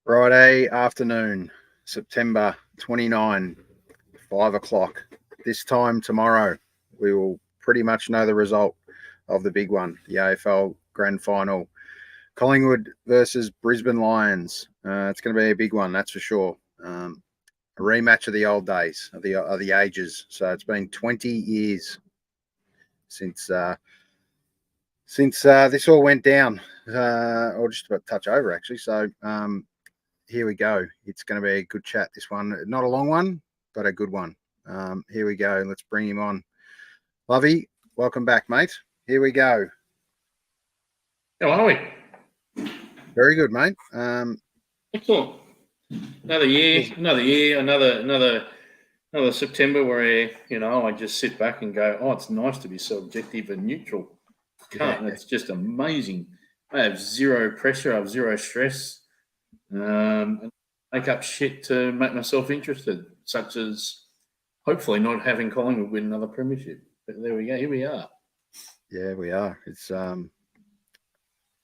Friday afternoon, September 29, 5 o'clock. This time tomorrow, we will pretty much know the result of the big one, the AFL Grand Final. Collingwood versus Brisbane Lions. It's going to be a big one, that's for sure. A rematch of the old days, of the ages. So it's been 20 years since this all went down, or just about to touch over, actually. So here we go. It's going to be a good chat, this one. Not a long one, but a good one. Here we go. Let's bring him on. Lovey, welcome back, mate. Here we go. How are we? Very good, mate. Excellent. Another year, another September where, I just sit back and go, oh, it's nice to be so objective and neutral. Can't. Yeah. It's just amazing. I have zero pressure. I have zero stress. And make up shit to make myself interested, such as hopefully not having Collingwood win another premiership. But there we go. Here we are. Yeah, we are. It's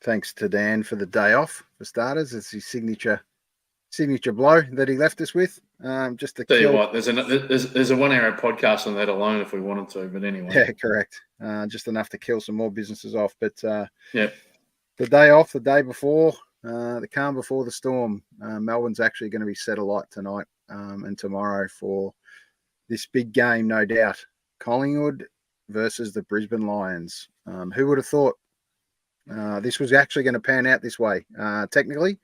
thanks to Dan for the day off, for starters. It's his signature blow that he left us with. Just to tell you what, there's a 1 hour podcast on that alone if we wanted to. But anyway, yeah, correct. Just enough to kill some more businesses off. But yeah, the day off, the day before. The calm before the storm. Melbourne's actually going to be set alight tonight and tomorrow for this big game, no doubt. Collingwood versus the Brisbane Lions. Who would have thought this was actually going to pan out this way? Technically,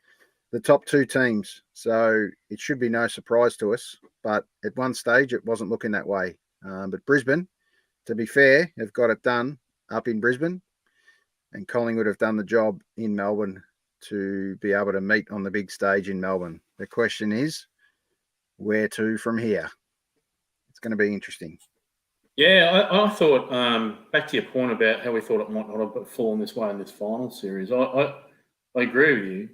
the top two teams. So it should be no surprise to us. But at one stage, it wasn't looking that way. But Brisbane, to be fair, have got it done up in Brisbane. And Collingwood have done the job in Melbourne to be able to meet on the big stage in Melbourne. The question is, where to from here? It's going to be interesting. Yeah, I thought, back to your point about how we thought it might not have fallen this way in this final series, I agree with you.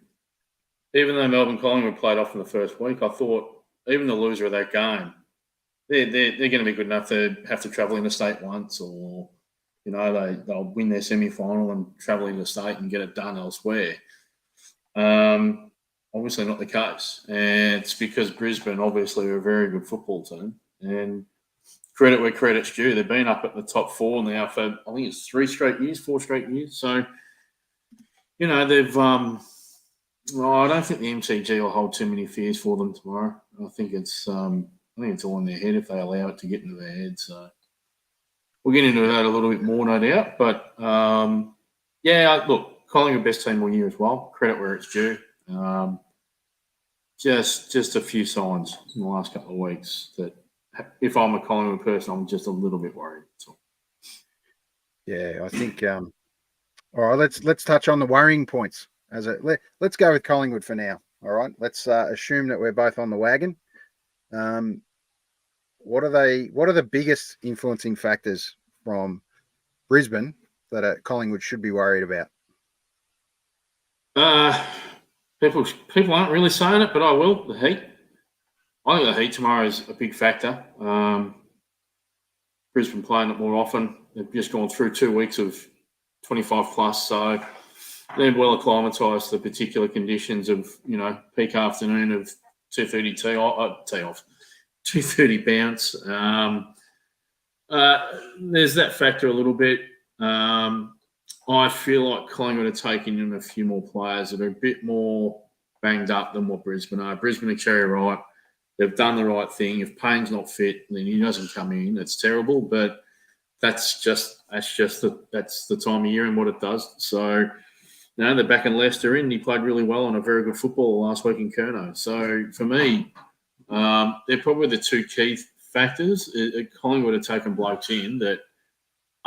Even though Melbourne Collingwood played off in the first week, I thought even the loser of that game, they're going to be good enough to have to travel interstate once, or, they'll win their semi-final and travel interstate and get it done elsewhere. Obviously not the case, and it's because Brisbane obviously are a very good football team, and credit where credit's due. They've been up at the top four now for, I think it's 4 straight years. So, they've, I don't think the MCG will hold too many fears for them tomorrow. I think it's all in their head if they allow it to get into their head. So we'll get into that a little bit more, no doubt. But look, Collingwood best team all year as well. Credit where it's due. Just a few signs in the last couple of weeks that if I'm a Collingwood person, I'm just a little bit worried. So. Yeah, I think. All right, let's touch on the worrying points. Let's go with Collingwood for now. All right, let's assume that we're both on the wagon. What are the biggest influencing factors from Brisbane that Collingwood should be worried about? People aren't really saying it, but I will. The heat. I think the heat tomorrow is a big factor. Brisbane playing it more often. They've just gone through 2 weeks of 25 plus, so they're well acclimatised to the particular conditions of, peak afternoon of 2:30 tee off, 2:30 bounce. There's that factor a little bit. I feel like Collingwood are taking in a few more players that are a bit more banged up than what Brisbane are. Brisbane are cherry ripe. They've done the right thing. If Payne's not fit, then he doesn't come in. It's terrible, but that's the time of year and what it does. So, they're back in Leicester and he played really well on a very good football last week in Kerno. So for me, they're probably the two key factors. Collingwood have taken blokes in that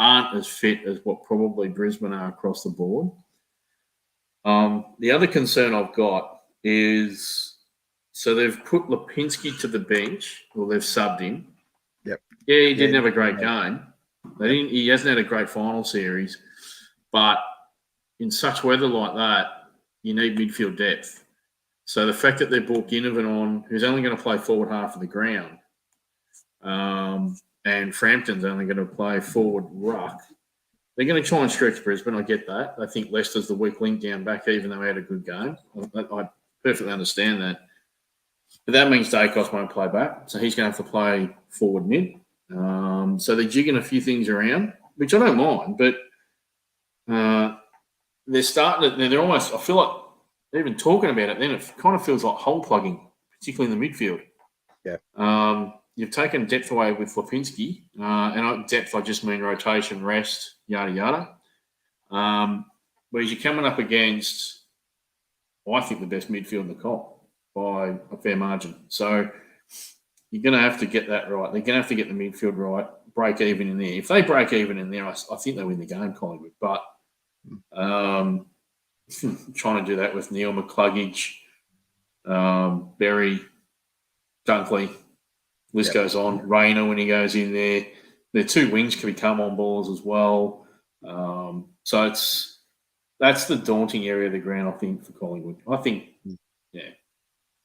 aren't as fit as what probably Brisbane are across the board. The other concern I've got is, so they've put Lipinski to the bench, or they've subbed him. Yep. Yeah, he didn't have a great game. He hasn't had a great final series, but in such weather like that, you need midfield depth. So the fact that they brought Ginnivan on, who's only going to play forward half of the ground, and Frampton's only going to play forward ruck, they're going to try and stretch Brisbane. I get that. I think Leicester's the weak link down back, even though he had a good game. perfectly understand that. But that means Dacos won't play back, so he's going to have to play forward mid. So they're jigging a few things around, which I don't mind, but they're starting to, they're almost, I feel like, even talking about it, then it kind of feels like hole plugging, particularly in the midfield. Yeah. You've taken depth away with Lipinski, and depth I just mean rotation, rest, yada yada. Whereas you're coming up against, I think, the best midfield in the comp by a fair margin. So you're going to have to get that right. They're going to have to get the midfield right, break even in there. If they break even in there, I think they win the game, Collingwood. But trying to do that with Neil McCluggage, Berry, Dunkley, list goes on. Rayner when he goes in there. Their two wings can become on balls as well. So that's the daunting area of the ground, I think, for Collingwood. I think,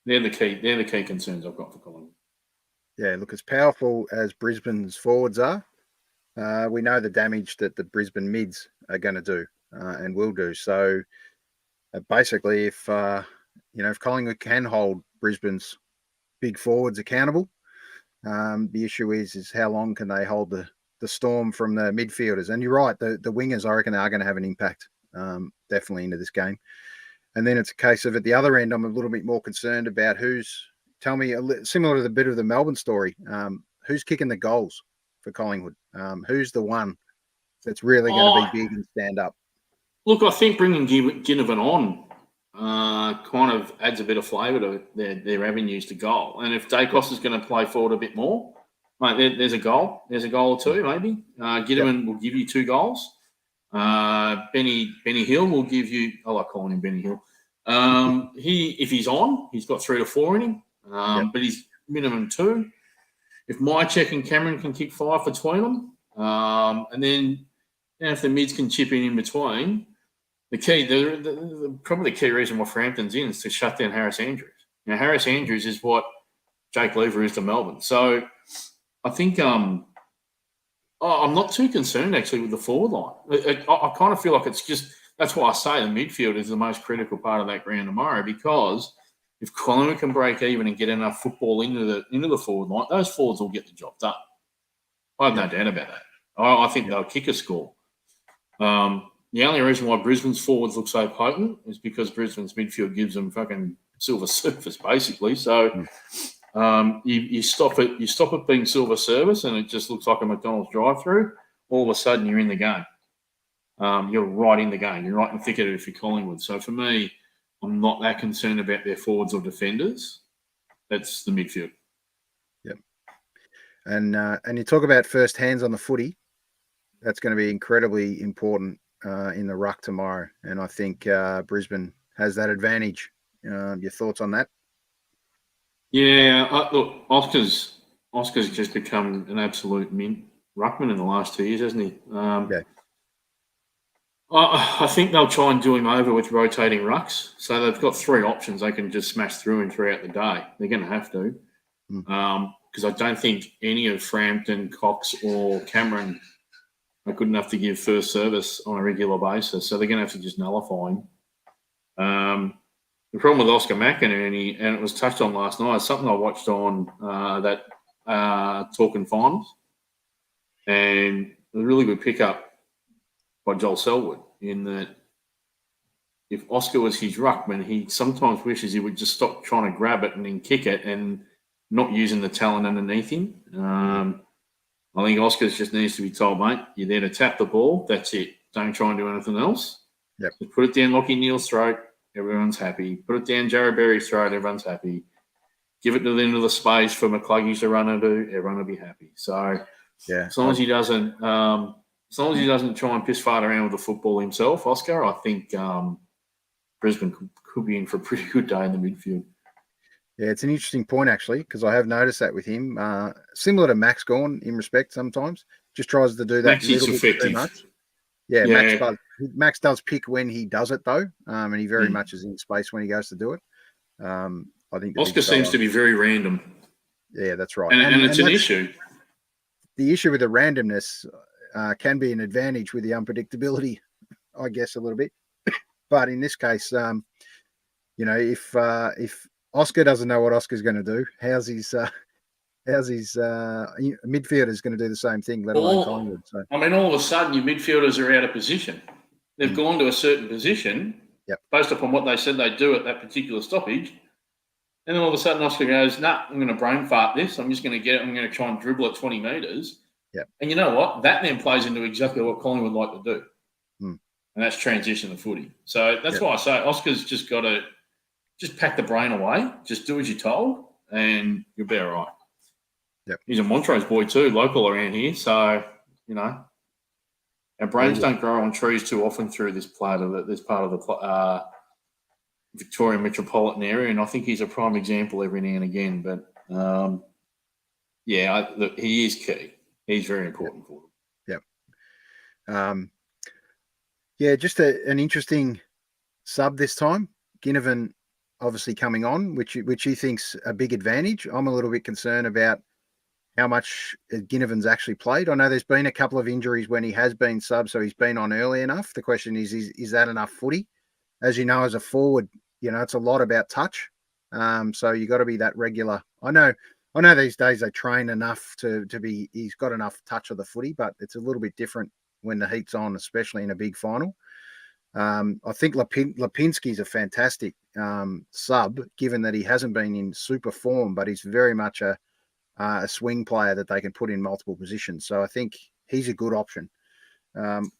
they're the key concerns I've got for Collingwood. Yeah, look, as powerful as Brisbane's forwards are, we know the damage that the Brisbane mids are going to do and will do. So basically, if Collingwood can hold Brisbane's big forwards accountable, the issue is how long can they hold the storm from the midfielders? And you're right, the wingers, I reckon, are going to have an impact definitely into this game. And then it's a case of at the other end, I'm a little bit more concerned about tell me, similar to the bit of the Melbourne story, who's kicking the goals for Collingwood? Who's the one that's really going to be big and stand up? Look, I think bringing Ginnivan on kind of adds a bit of flavour to their avenues to goal. And if Dacos is going to play forward a bit more, mate, there's a goal. There's a goal or two, maybe. Ginnivan will give you 2 goals. Benny Hill will give you. I like calling him Benny Hill. If he's on, he's got 3 to 4 in him, but he's minimum 2. If Mychek and Cameron can kick 5 between them, and then if the mids can chip in between, the key, probably the key reason why Frampton's in is to shut down Harris Andrews. Now, Harris Andrews is what Jake Lever is to Melbourne. So I think I'm not too concerned, actually, with the forward line. I kind of feel like it's just – that's why I say the midfield is the most critical part of that ground tomorrow, because if Collingwood can break even and get enough football into the forward line, those forwards will get the job done. I have no doubt about that. I think they'll kick a score. The only reason why Brisbane's forwards look so potent is because Brisbane's midfield gives them fucking silver service, basically. So you stop it being silver service and it just looks like a McDonald's drive-through. All of a sudden, you're in the game. You're right in the game. You're right in the thick of it if you're Collingwood. So for me, I'm not that concerned about their forwards or defenders. That's the midfield. Yep. And you talk about first hands on the footy. That's going to be incredibly important in the ruck tomorrow. And I think Brisbane has that advantage. Your thoughts on that? Yeah, look, Oscar's just become an absolute mint ruckman in the last 2 years, hasn't he? I think they'll try and do him over with rotating rucks. So they've got 3 options they can just smash through him throughout the day. They're going to have to. Because I don't think any of Frampton, Cox or Cameron are good enough to give first service on a regular basis. So they're going to have to just nullify him. The problem with Oscar McInerney, and it was touched on last night, is something I watched on that Talking Finals. And it was a really good pickup by Joel Selwood in that if Oscar was his ruckman, he sometimes wishes he would just stop trying to grab it and then kick it and not using the talent underneath him. I think Oscar just needs to be told, mate, you're there to tap the ball. That's it. Don't try and do anything else. Yep. Just put it down Lachie Neale's throat. Everyone's happy. Put it down Jared Berry's throat. Everyone's happy. Give it to the end of the space for McCluggage to run into. Everyone will be happy. So as long as he doesn't try and piss fart around with the football himself, Oscar, I think Brisbane could be in for a pretty good day in the midfield. Yeah, it's an interesting point, actually, because I have noticed that with him. Similar to Max Gawn in respect sometimes. Just tries to do that a little bit too much. Yeah. Max does pick when he does it, though, and he very much is in space when he goes to do it. I think Oscar seems to be very random. Yeah, that's right. And it's an issue. The issue with the randomness can be an advantage with the unpredictability, I guess, a little bit. But in this case, if Oscar doesn't know what Oscar's going to do, how's his midfielders going to do the same thing, let alone Collingwood? So I mean, all of a sudden, your midfielders are out of position. They've gone to a certain position based upon what they said they'd do at that particular stoppage. And then all of a sudden, Oscar goes, I'm going to brain fart this. I'm going to try and dribble at 20 metres. Yep. And you know what? That then plays into exactly what Collingwood like to do. Mm. And that's transition the footy. So that's why I say Oscar's just got to just pack the brain away. Just do as you're told and you'll be all right. Yep. He's a Montrose boy too, local around here. So, our brains don't grow on trees too often through this part of the Victorian metropolitan area, and I think he's a prime example every now and again. But he is key. He's very important for them. Yep. Just an interesting sub this time. Ginnivan obviously coming on, which he thinks a big advantage. I'm a little bit concerned about how much Ginnivan's actually played. I know there's been a couple of injuries when he has been sub, so he's been on early enough. The question is that enough footy? As you know, as a forward, it's a lot about touch. So you got to be that regular. I know these days they train enough to be, he's got enough touch of the footy, but it's a little bit different when the heat's on, especially in a big final. I think Lipinski's a fantastic sub, given that he hasn't been in super form, but he's very much a swing player that they can put in multiple positions. So I think he's a good option.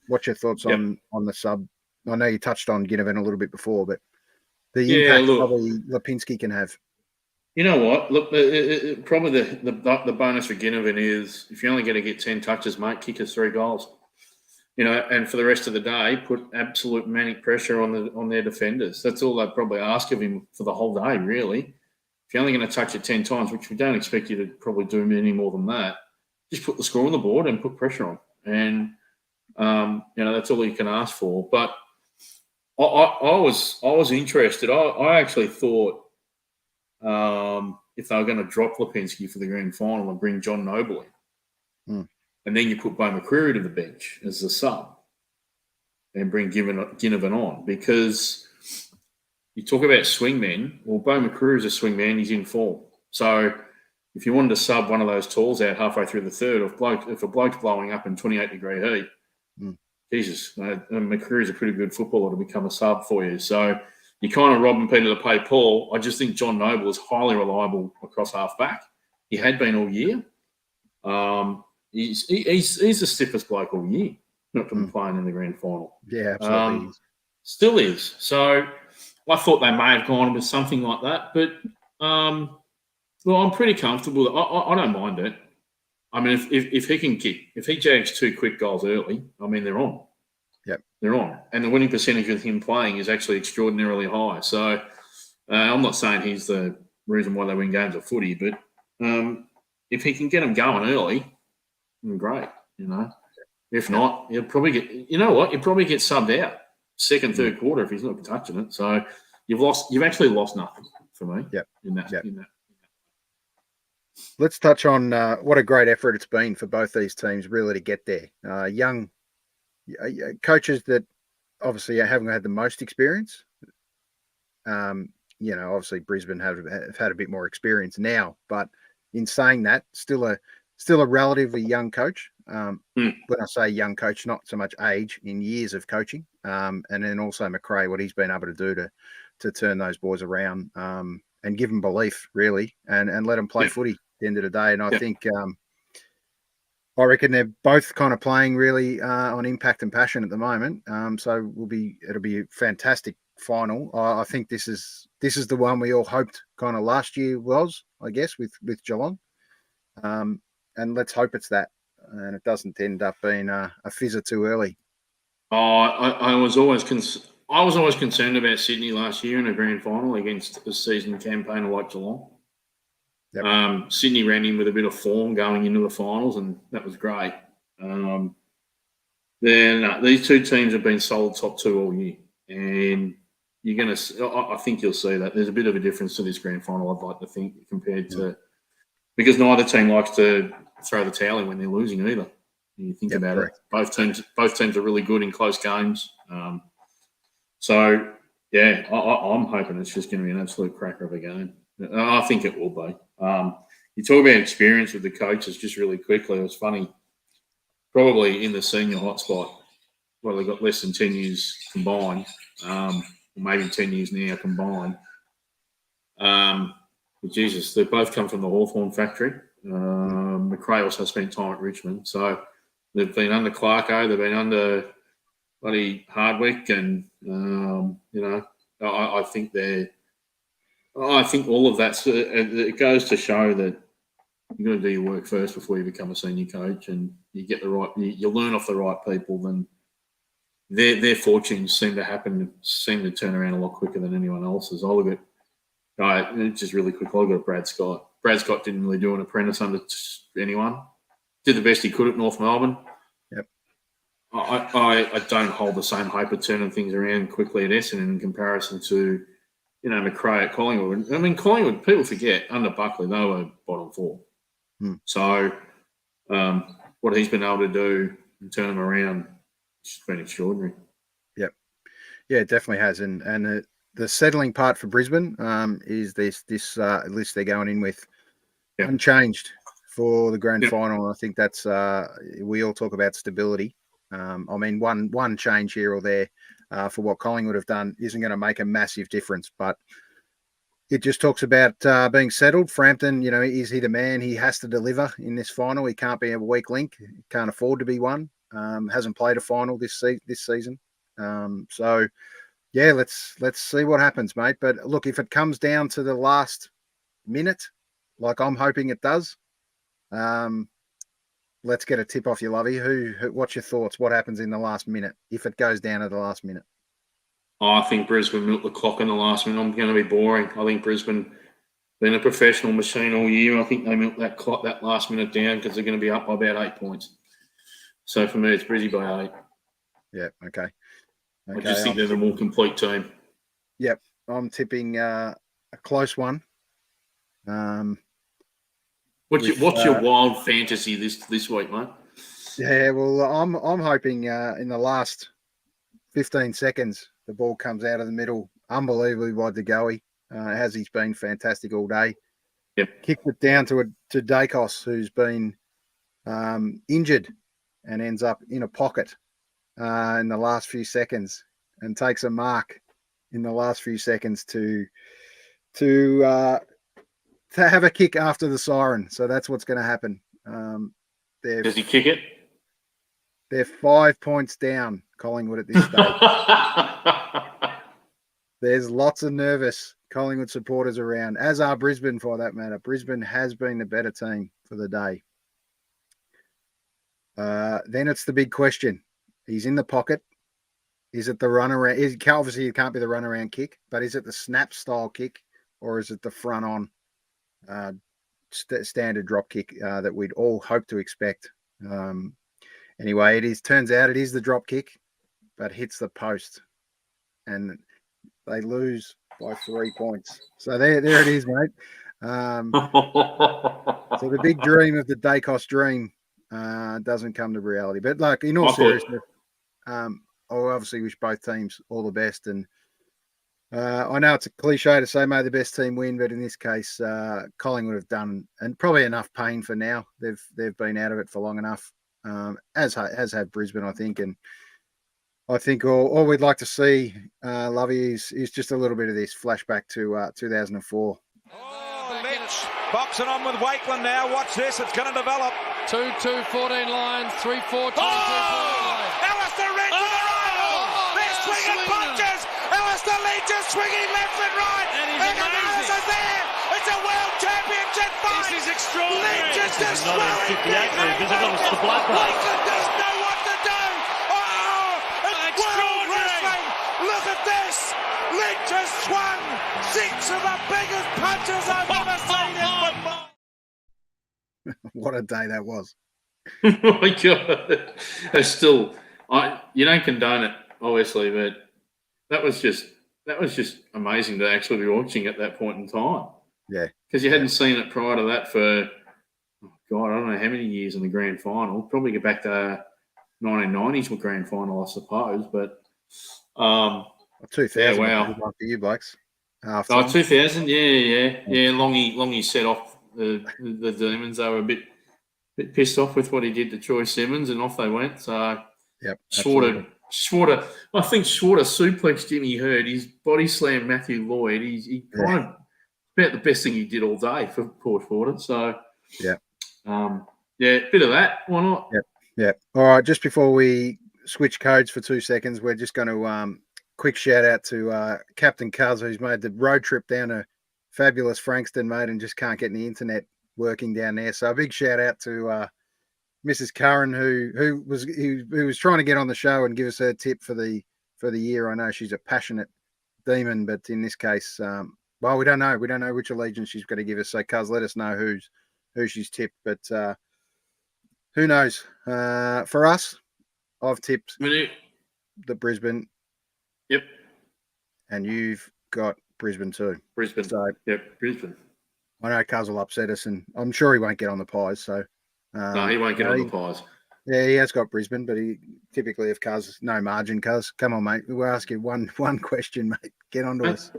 What's your thoughts on the sub? I know you touched on Ginnivan a little bit before, but the impact probably Lipinski can have. You know what? Look, probably the bonus for Ginnivan is if you're only going to get 10 touches, mate, kick us 3 goals. And for the rest of the day, put absolute manic pressure on their defenders. That's all they probably ask of him for the whole day, really. If you're only going to touch it 10 times, which we don't expect you to probably do any more than that, just put the score on the board and put pressure on. And, that's all you can ask for. But I was interested. I actually thought if they were going to drop Lipinski for the grand final and bring John Noble in, and then you put Bo McCreary to the bench as the sub and bring Ginnivan on, because you talk about swingmen. Well, Bo McCreary is a swingman. He's in form. So if you wanted to sub one of those talls out halfway through the third, if a bloke's blowing up in 28-degree heat, Jesus, McCreary's a pretty good footballer to become a sub for you. So you kind of robbing Peter to pay Paul. I just think John Noble is highly reliable across half-back. He had been all year. He's the stiffest bloke all year, not to be playing in the grand final. Yeah, absolutely. Still is. So I thought they may have gone with something like that. But, I'm pretty comfortable. I don't mind it. I mean, if he can kick, if he jags 2 quick goals early, I mean, they're on. Yep. They're on. And the winning percentage with him playing is actually extraordinarily high. So I'm not saying he's the reason why they win games of footy, but if he can get them going early, great, If not, he'll probably get, he'll probably get subbed out second, third quarter if he's not touching it. So you've actually lost nothing for me. Yep. In that. Let's touch on what a great effort it's been for both these teams really to get there. Young coaches that obviously haven't had the most experience. Obviously Brisbane have had a bit more experience now, but in saying that, still a relatively young coach. When I say young coach, not so much age, in years of coaching. And then also McRae, what he's been able to do to turn those boys around and give them belief, really, and let them play footy at the end of the day. And I think I reckon they're both kind of playing really on impact and passion at the moment. So it'll be a fantastic final. I think this is the one we all hoped kind of last year was, I guess, with Geelong. And let's hope it's that, and it doesn't end up being a fizzer too early. I was always concerned about Sydney last year in a grand final against a season campaigner like Geelong. Yep. Sydney ran in with a bit of form going into the finals, and that was great. These two teams have been solid top 2 all year, and I think you'll see that there's a bit of a difference to this grand final, I'd like to think, compared to, because neither team likes to throw the towel in when they're losing either. You think about it. Both teams are really good in close games. So Yeah, I'm hoping it's just going to be an absolute cracker of a game. I think it will be. You talk about experience with the coaches just really quickly. It was funny. Probably in the senior hotspot, well, they got less than 10 years combined, or maybe 10 years now combined. Jesus, they both come from the Hawthorn factory. McRae also spent time at Richmond. So they've been under Clarko, they've been under bloody Hardwick, and, I think all of that, it goes to show that you've got to do your work first before you become a senior coach, and you get you learn off the right people. Then their fortunes seem to turn around a lot quicker than anyone else's. I look at, just really quick, I look at Brad Scott. Brad Scott didn't really do an apprentice under anyone. Did the best he could at North Melbourne. Yep. I don't hold the same hope of turning things around quickly at Essendon in comparison to, McRae at Collingwood. I mean, Collingwood, people forget, under Buckley, they were bottom 4. So what he's been able to do and turn them around, it's been extraordinary. Yep. Yeah, it definitely has. And the settling part for Brisbane is this list they're going in with unchanged for the grand final. I think that's we all talk about stability. One change here or there for what Collingwood have done isn't going to make a massive difference, but it just talks about being settled. Frampton, is he the man? He has to deliver in this final. He can't be a weak link. He can't afford to be one. Hasn't played a final this season. So, yeah, let's see what happens, mate. But look, if it comes down to the last minute, like I'm hoping it does, let's get a tip off you, Lovey. What's your thoughts? What happens in the last minute if it goes down to the last minute? I think Brisbane milked the clock in the last minute. I'm going to be boring. I think Brisbane, been a professional machine all year. I think they milked that clock, that last minute down, because they're going to be up by about 8 points. So for me, it's Brizzy by 8. Yeah, okay. I just think they're the more complete team. Yep, I'm tipping a close one. What's your wild fantasy this week, mate? Yeah, well, I'm hoping in the last 15 seconds the ball comes out of the middle, unbelievably by DeGoey. As he's been fantastic all day. Yep. Kicked it down to Dacos, who's been injured and ends up in a pocket in the last few seconds and takes a mark in the last few seconds to have a kick after the siren. So that's what's going to happen. Does he kick it? They're 5 points down, Collingwood, at this stage. There's lots of nervous Collingwood supporters around, as are Brisbane for that matter. Brisbane has been the better team for the day. Then it's the big question. He's in the pocket. Is it the run around? Obviously, it can't be the run around kick, but is it the snap style kick or is it the front on standard drop kick that we'd all hope to expect? Anyway, turns out it is the drop kick, but hits the post. And they lose by 3 points. So there it is, mate. So the big dream of the Dacos dream doesn't come to reality. But like in all seriousness, I obviously wish both teams all the best. And I know it's a cliche to say may the best team win, but in this case, Collingwood have done and probably enough pain for now. They've been out of it for long enough, as have Brisbane, I think. And I think all we'd like to see, Lovey, is just a little bit of this flashback to 2004. Oh, Lynch boxing on with Wakeland now. Watch this. It's going to develop. 2-2, 14 Lions, 3-4, 22, 4 Lions. Alistair Lynch to the right. They're swinging punches. Alistair Lynch is swinging left and right. And he's amazing. Is there. It's a world championship fight. This is extraordinary. Lynch is destroying. Visible as the bloodbath. Wakeland doesn't know what to do. It's world wrestling. Look at this. Lynch has swung 6 of the biggest punches I've ever seen in football. What a day that was. Oh my God. It's still, you don't condone it, obviously, but that was just amazing to actually be watching at that point in time. Yeah. Because you hadn't seen it prior to that for, I don't know how many years in the grand final. Probably go back to 1990s grand final, I suppose. But I 2000. Yeah, wow. Good luck to you blokes. Oh, 2000, yeah. Longy set off the Demons. They were a bit pissed off with what he did to Troy Simmons, and off they went. So, yep, Schwarter. I think Schwarter suplexed Jimmy Hurd. His body slammed Matthew Lloyd. He kind of about the best thing he did all day for poor Schwarter. So, yeah, bit of that. Why not? Yep. All right. Just before we switch codes for 2 seconds, we're just going to quick shout out to Captain Cuz, who's made the road trip down to fabulous Frankston, mate, and just can't get the internet working down there. So a big shout out to Mrs. Curran, who was trying to get on the show and give us her tip for the year. I know she's a passionate demon, but in this case, well, we don't know. We don't know which allegiance she's going to give us. So, Cuz, let us know who she's tipped. But who knows? For us, I've tipped the Brisbane. Yep. And you've got Brisbane too. Brisbane. So, yep, Brisbane. I know Cuz will upset us, and I'm sure he won't get on the pies. So no, he won't get on the pies. Yeah, he has got Brisbane, but he typically, if Cuz, no margin, Cuz. Come on, mate. We'll ask you one question, mate. Get on to us.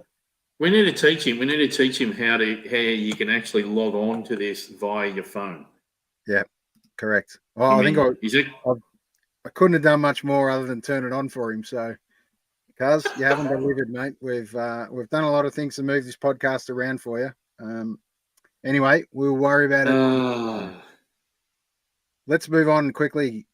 We need to teach him. We need to teach him how you can actually log on to this via your phone. Yeah, correct. Well, I think I couldn't have done much more other than turn it on for him. So, Cuz, you haven't delivered, mate. We've done a lot of things to move this podcast around for you. Anyway, we'll worry about it. Let's move on quickly,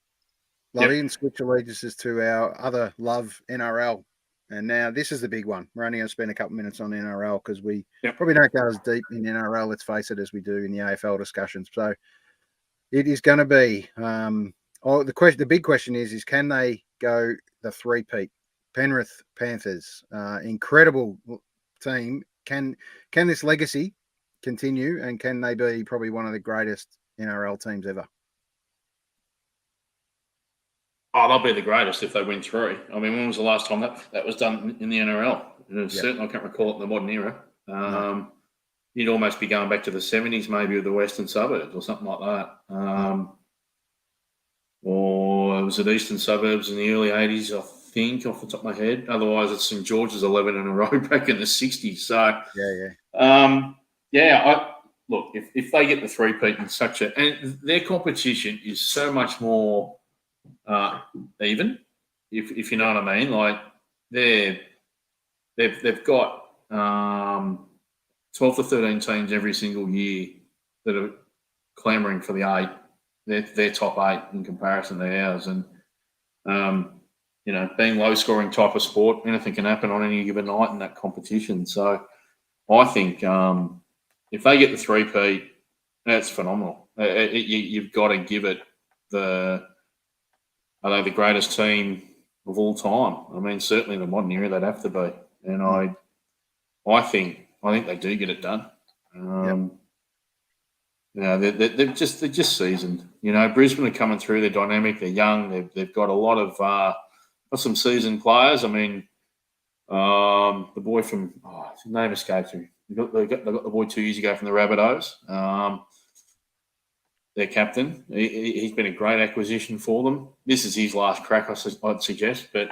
Lovey, and switch allegiances to our other love, NRL. And now this is the big one. We're only going to spend a couple minutes on NRL because we probably don't go as deep in NRL, let's face it, as we do in the AFL discussions. So it is going to be the big question is can they go the three-peat? Penrith Panthers, incredible team. Can this legacy continue, and can they be probably one of the greatest NRL teams ever? Oh, they'll be the greatest if they win three. I mean, when was the last time that was done in the NRL? Certainly, I can't recall it in the modern era. You'd almost be going back to the 70s, maybe, of the Western Suburbs or something like that. Or was it Eastern Suburbs in the early 80s, I think, off the top of my head. Otherwise, it's St. George's 11 in a row back in the 60s. So, look, if they get the three-peat in and their competition is so much more even, if you know what I mean. Like they've got 12 to 13 teams every single year that are clamouring for the 8. They're top 8 in comparison to ours, and being low-scoring type of sport, anything can happen on any given night in that competition. So I think if they get the three-peat, that's phenomenal. You've got to give it are they the greatest team of all time? I mean, certainly in the modern era, they'd have to be. And I think they do get it done. They're just seasoned. Brisbane are coming through. They're dynamic. They're young. They've got a lot of some seasoned players. I mean, the boy from his name escapes me. They got the boy 2 years ago from the Rabbitohs. Their captain. He's been a great acquisition for them. This is his last crack, I'd suggest. But,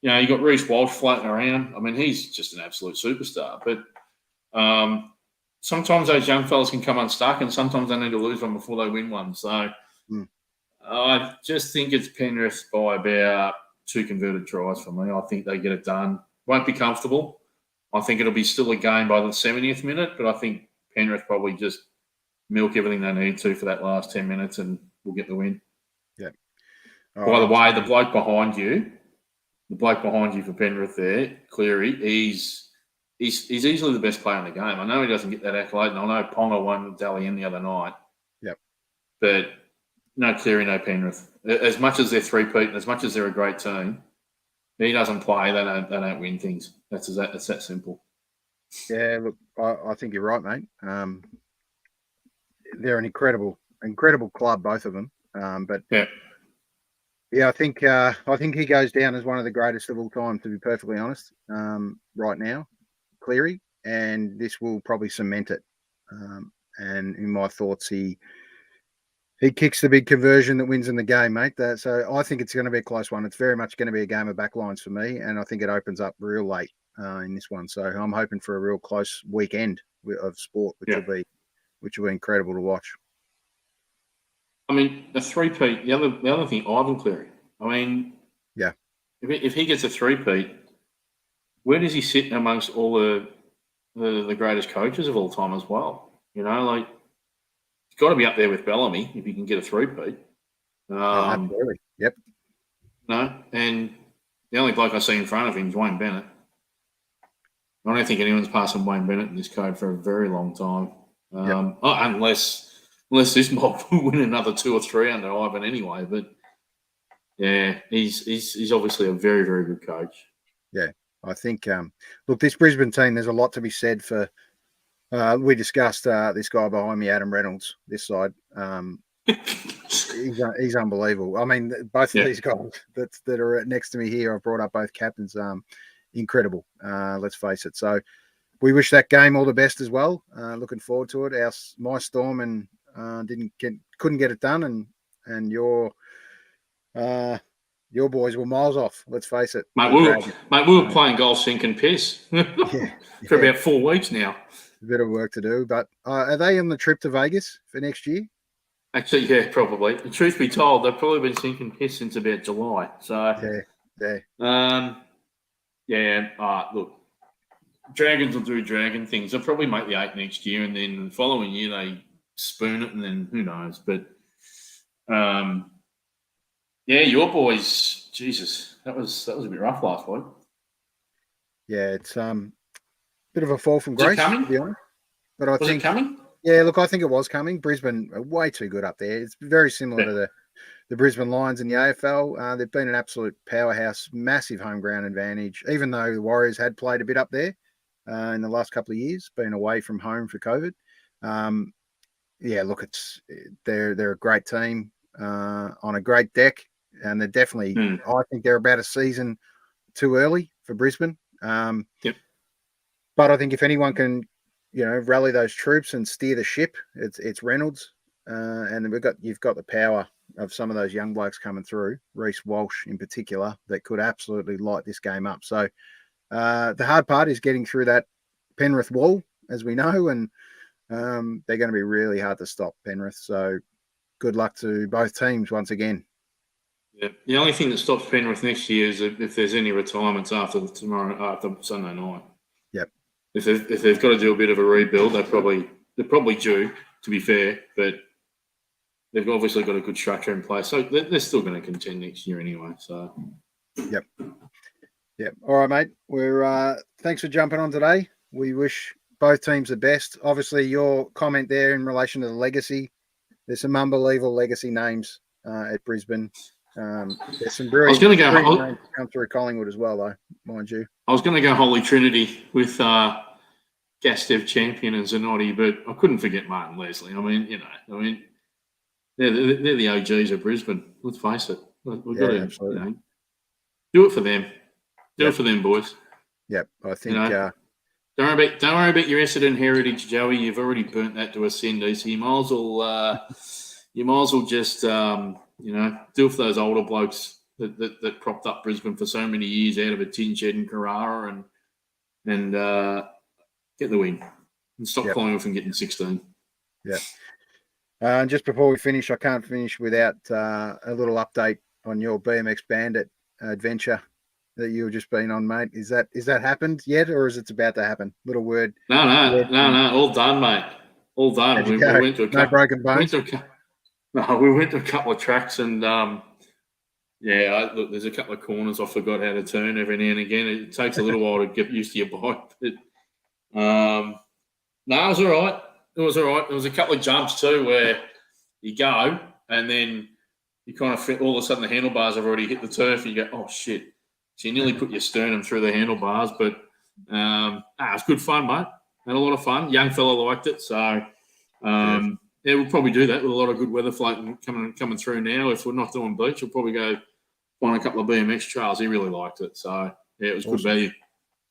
you got Reece Walsh floating around. I mean, he's just an absolute superstar. But sometimes those young fellas can come unstuck, and sometimes they need to lose one before they win one. So I just think it's Penrith by about 2 converted tries for me. I think they get it done. Won't be comfortable. I think it'll be still a game by the 70th minute, but I think Penrith probably just milk everything they need to for that last 10 minutes and we'll get the win. Yeah. By the way, the bloke behind you for Penrith there, Cleary, he's easily the best player in the game. I know he doesn't get that accolade, and I know Ponga won Dally-In the other night. Yep. But no Cleary, no Penrith. As much as they're three-peat and as much as they're a great team, he doesn't play, they don't win things. It's that simple. Yeah, look, I think you're right, mate. They're an incredible club, both of them. I think he goes down as one of the greatest of all time, to be perfectly honest. Right now, Cleary, and this will probably cement it. And in my thoughts, he He kicks the big conversion that wins in the game, mate. So I think it's going to be a close one. It's very much going to be a game of backlines for me, and I think it opens up real late in this one. So I'm hoping for a real close weekend of sport, which will be incredible to watch. I mean, the three-peat. The other thing, Ivan Cleary. I mean, yeah, if he gets a three-peat, where does he sit amongst all the greatest coaches of all time as well? You know, like he's got to be up there with Bellamy if he can get a three-peat. Absolutely. Yep. No, and the only bloke I see in front of him is Wayne Bennett. I don't think anyone's passing Wayne Bennett in this code for a very long time, unless this mob will win another 2 or 3 under Ivan anyway. But yeah, he's obviously a very, very good coach. Yeah, I think. Look, this Brisbane team, there's a lot to be said for. We discussed this guy behind me, Adam Reynolds. This side, he's unbelievable. I mean, both of these guys that are next to me here, I've brought up both captains. Incredible. Let's face it. So we wish that game all the best as well. Looking forward to it. My Storm and couldn't get it done, and your boys were miles off. Let's face it, mate. We were playing golf, sink and piss for about 4 weeks now. A bit of work to do, but are they on the trip to Vegas for next year? Actually, yeah, probably. The truth be told, they've probably been sinking piss since about July. So look, Dragons will do dragon things. They'll probably make the 8 next year, and then the following year they spoon it, and then who knows? But your boys, Jesus, that was a bit rough last week. Yeah, it's bit of a fall from grace, to be honest. But I think it coming? Yeah, look, I think it was coming. Brisbane are way too good up there. It's very similar to the Brisbane Lions in the AFL. They've been an absolute powerhouse, massive home ground advantage, even though the Warriors had played a bit up there in the last couple of years, been away from home for COVID. Look, they're a great team on a great deck, and they're definitely, I think they're about a season too early for Brisbane. But I think if anyone can, rally those troops and steer the ship, it's Reynolds. And then you've got the power of some of those young blokes coming through, Reece Walsh in particular, that could absolutely light this game up. So the hard part is getting through that Penrith wall, as we know, and they're going to be really hard to stop, Penrith. So good luck to both teams once again. Yeah, the only thing that stops Penrith next year is if there's any retirements after Sunday night. Yep. If they've got to do a bit of a rebuild, they're probably due, to be fair, but they've obviously got a good structure in place, so they're still going to contend next year anyway. So, yep. All right, mate. We're thanks for jumping on today. We wish both teams the best. Obviously, your comment there in relation to the legacy. There's some unbelievable legacy names at Brisbane. There's some brilliant names come through Collingwood as well, though, mind you. I was going to go Holy Trinity with Gastev Champion and Zanotti, but I couldn't forget Martin Leslie. I mean, they're the OGs of Brisbane. Let's face it. We've got to do it for them. Do it for them, boys. Yep, I think. Don't worry about your Essendon heritage, Joey. You've already burnt that to a cinder. So you might as well just do it for those older blokes that propped up Brisbane for so many years out of a tin shed in Carrara and get the win and stop Collingwood from getting 16. Yeah. And just before we finish, I can't finish without a little update on your BMX Bandit adventure that you've just been on, mate. Is that happened yet, or is it about to happen? Little word. No. All done, mate. All done. We went to a couple, broken bones. We went to a couple of tracks and look, there's a couple of corners I forgot how to turn every now and again. It takes a little while to get used to your bike, but it was all right. It was all right. There was a couple of jumps too where you go and then you kind of all of a sudden the handlebars have already hit the turf and you go, oh shit. So you nearly put your sternum through the handlebars, but it was good fun, mate. Had a lot of fun. Young fella liked it, so we'll probably do that with a lot of good weather floating coming through now. If we're not doing beach, we'll probably go find a couple of BMX trails. He really liked it, so it was good value.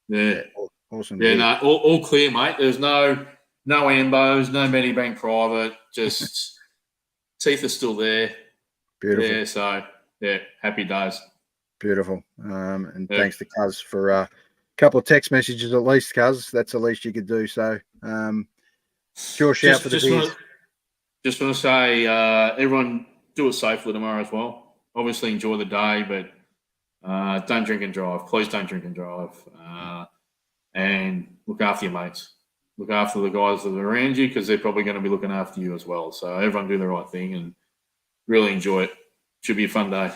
Yeah, awesome. Yeah, all clear, mate. There's no ambos, no Medibank private, just Teeth are still there. Beautiful. Yeah, so, yeah, happy days. Beautiful. And thanks to Cuz for a couple of text messages at least, Cuz. That's the least you could do. So, sure shout for the beers. Just want to say, everyone do it safely tomorrow as well. Obviously, enjoy the day, but don't drink and drive. Please don't drink and drive. And look after your mates. Look after the guys that are around you because they're probably going to be looking after you as well. So everyone do the right thing and really enjoy it. Should be a fun day.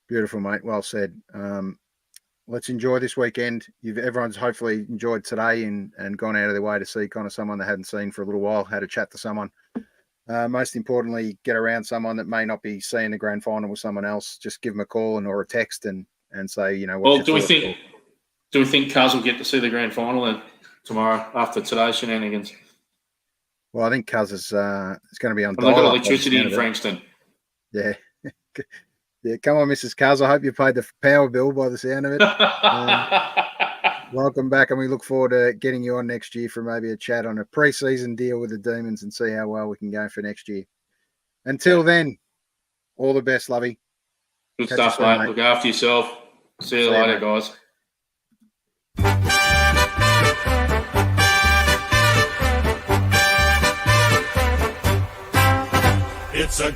Beautiful, mate. Well said. Let's enjoy this weekend. Everyone's hopefully enjoyed today and gone out of their way to see kind of someone they hadn't seen for a little while, had a chat to someone. Most importantly, get around someone that may not be seeing the grand final with someone else. Just give them a call or a text and say, you know, well, do we think Cuz will get to see the grand final then tomorrow after today's shenanigans? Well, I think Cuz is going to be on. They've got electricity in Frankston. Yeah. Yeah, come on, Mrs. Cuz. I hope you paid the power bill by the sound of it. Welcome back, and we look forward to getting you on next year for maybe a chat on a pre-season deal with the Demons and see how well we can go for next year. Until then, all the best, Lovey. Good stuff, mate. Look after yourself. See you later, guys. It's a